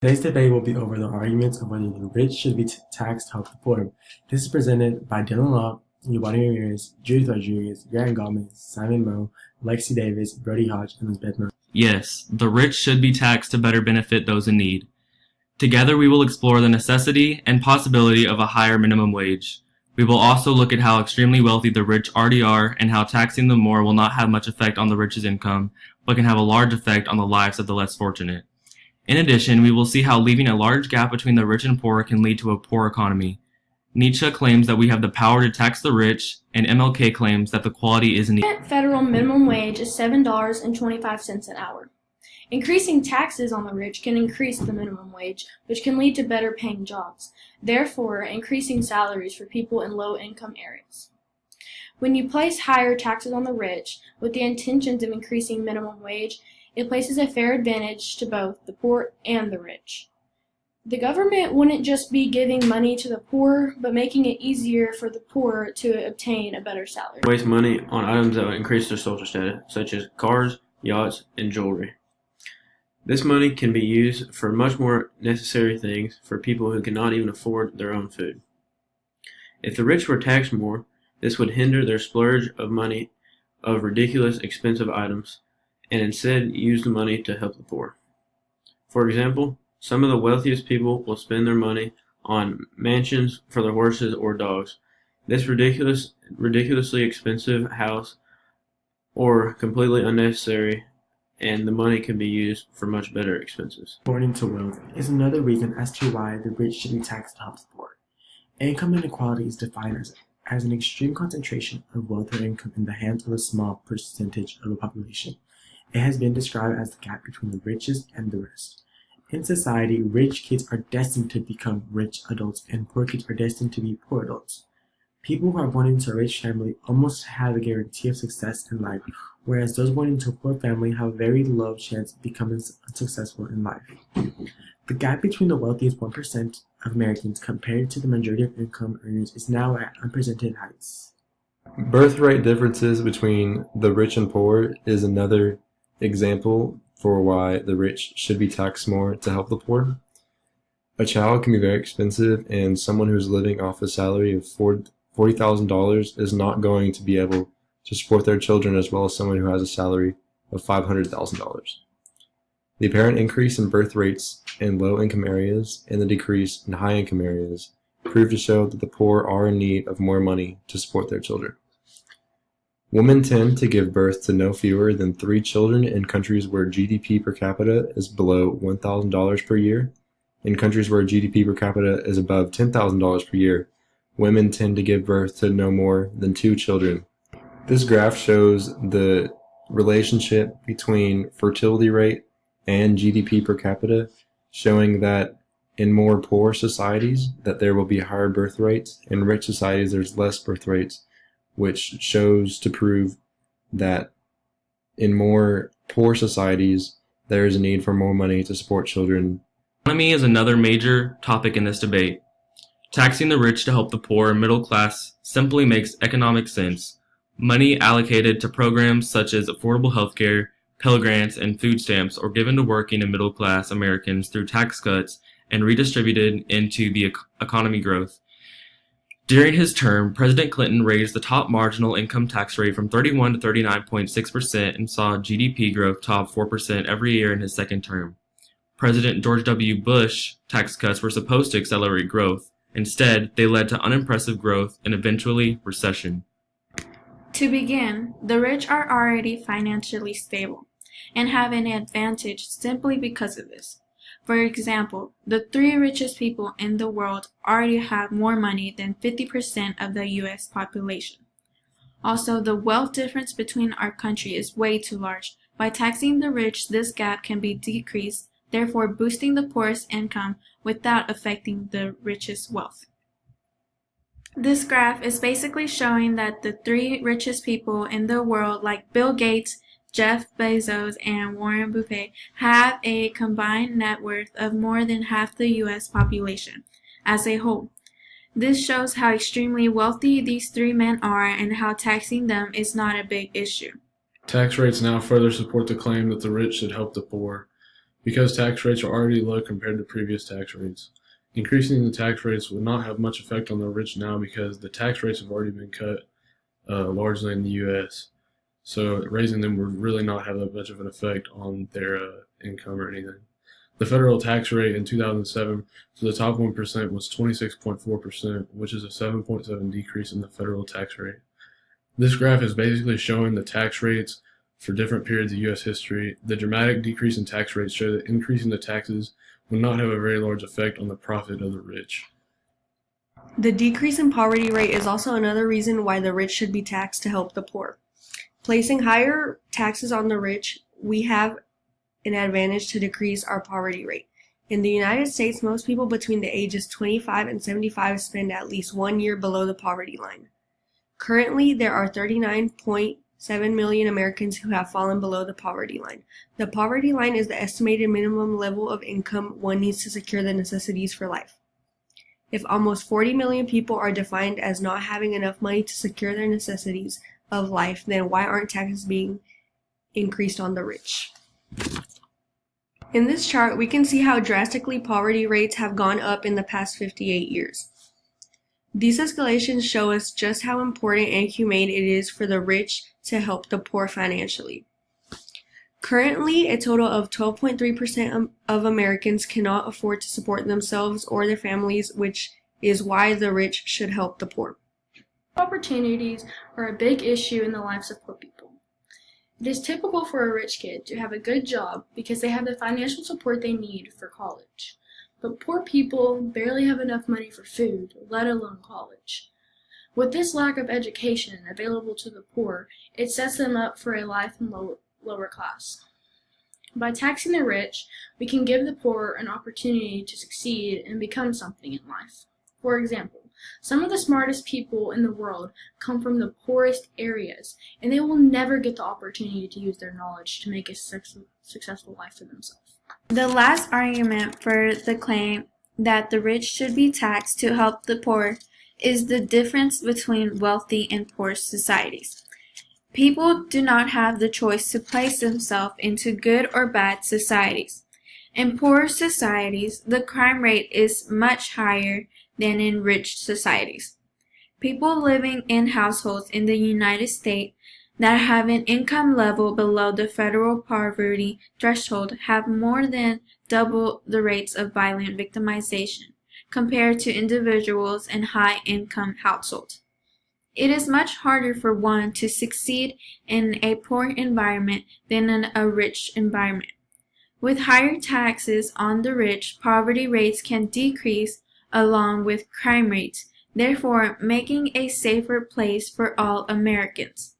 Today's debate will be over the arguments of whether the rich should be taxed to help the poor. This is presented by Dylan Law, Yubani Ramirez, Judith Rodriguez, Grant Gomez, Simon Moe, Lexi Davis, Brody Hodge, and Elizabeth Murray. Yes, the rich should be taxed to better benefit those in need. Together we will explore the necessity and possibility of a higher minimum wage. We will also look at how extremely wealthy the rich already are and how taxing them more will not have much effect on the rich's income, but can have a large effect on the lives of the less fortunate. In addition, we will see how leaving a large gap between the rich and poor can lead to a poor economy. Nietzsche claims that we have the power to tax the rich, and MLK claims that the quality is in the federal minimum wage is $7.25 an hour. Increasing taxes on the rich can increase the minimum wage, which can lead to better paying jobs, therefore increasing salaries for people in low-income areas. When you place higher taxes on the rich with the intentions of increasing minimum wage, it places a fair advantage to both the poor and the rich. The government wouldn't just be giving money to the poor, but making it easier for the poor to obtain a better salary. Waste money on items that will increase their social status, such as cars, yachts, and jewelry. This money can be used for much more necessary things for people who cannot even afford their own food. If the rich were taxed more, this would hinder their splurge of money of ridiculous expensive items and instead use the money to help the poor. For example, some of the wealthiest people will spend their money on mansions for their horses or dogs. This ridiculously expensive house or completely unnecessary, and the money can be used for much better expenses. According to wealth is another reason as to why the rich should be taxed to help the poor. Income inequality is defined as an extreme concentration of wealth or income in the hands of a small percentage of the population. It has been described as the gap between the richest and the rest. In society, rich kids are destined to become rich adults and poor kids are destined to be poor adults. People who are born into a rich family almost have a guarantee of success in life, whereas those born into a poor family have a very low chance of becoming unsuccessful in life. The gap between the wealthiest 1% of Americans compared to the majority of income earners is now at unprecedented heights. Birth rate differences between the rich and poor is another example for why the rich should be taxed more to help the poor. A child can be very expensive, and someone who's living off a salary of $40,000 is not going to be able to support their children as well as someone who has a salary of $500,000. The apparent increase in birth rates in low-income areas and the decrease in high-income areas prove to show that the poor are in need of more money to support their children. Women tend to give birth to no fewer than 3 children in countries where GDP per capita is below $1,000 per year. In countries where GDP per capita is above $10,000 per year, women tend to give birth to no more than 2 children. This graph shows the relationship between fertility rate and GDP per capita, showing that in more poor societies that there will be higher birth rates. In rich societies there's less birth rates, which shows to prove that in more poor societies there is a need for more money to support children. Economy is another major topic in this debate. Taxing the rich to help the poor and middle class simply makes economic sense. Money allocated to programs such as affordable healthcare, Pell Grants, and food stamps are given to working and middle class Americans through tax cuts and redistributed into the economy growth. During his term, President Clinton raised the top marginal income tax rate from 31 to 39.6% and saw GDP growth top 4% every year in his second term. President George W. Bush tax cuts were supposed to accelerate growth. Instead, they led to unimpressive growth and eventually recession. To begin, the rich are already financially stable and have an advantage simply because of this. For example, the 3 richest people in the world already have more money than 50% of the US population. Also, the wealth difference between our country is way too large. By taxing the rich, this gap can be decreased, therefore boosting the poorest income without affecting the richest wealth. This graph is basically showing that the 3 richest people in the world, like Bill Gates, Jeff Bezos, and Warren Buffett, have a combined net worth of more than half the US population as a whole. This shows how extremely wealthy these 3 men are and how taxing them is not a big issue. Tax rates now further support the claim that the rich should help the poor. because tax rates are already low compared to previous tax rates. Increasing the tax rates would not have much effect on the rich now because the tax rates have already been cut largely in the U.S. So raising them would really not have that much of an effect on their income or anything. The federal tax rate in 2007 for the top 1% was 26.4%, which is a 7.7 decrease in the federal tax rate. This graph is basically showing the tax rates for different periods of U.S. history. The dramatic decrease in tax rates show that increasing the taxes would not have a very large effect on the profit of the rich. The decrease in poverty rate is also another reason why the rich should be taxed to help the poor. Placing higher taxes on the rich, we have an advantage to decrease our poverty rate. In the United States, most people between the ages 25 and 75 spend at least 1 year below the poverty line. Currently, there are 39.7 million Americans who have fallen below the poverty line. The poverty line is the estimated minimum level of income one needs to secure the necessities for life. If almost 40 million people are defined as not having enough money to secure their necessities of life, then why aren't taxes being increased on the rich? In this chart, we can see how drastically poverty rates have gone up in the past 58 years. These escalations show us just how important and humane it is for the rich to help the poor financially. Currently, a total of 12.3% of Americans cannot afford to support themselves or their families, which is why the rich should help the poor. Opportunities are a big issue in the lives of poor people. It is typical for a rich kid to have a good job because they have the financial support they need for college. But poor people barely have enough money for food, let alone college. With this lack of education available to the poor, it sets them up for a life in lower class. By taxing the rich, we can give the poor an opportunity to succeed and become something in life. For example, some of the smartest people in the world come from the poorest areas, and they will never get the opportunity to use their knowledge to make a successful life for themselves. The last argument for the claim that the rich should be taxed to help the poor is the difference between wealthy and poor societies. People do not have the choice to place themselves into good or bad societies. In poor societies, the crime rate is much higher than in rich societies. People living in households in the United States that have an income level below the federal poverty threshold have more than double the rates of violent victimization compared to individuals in high-income households. It is much harder for one to succeed in a poor environment than in a rich environment. With higher taxes on the rich, poverty rates can decrease along with crime rates, therefore making a safer place for all Americans.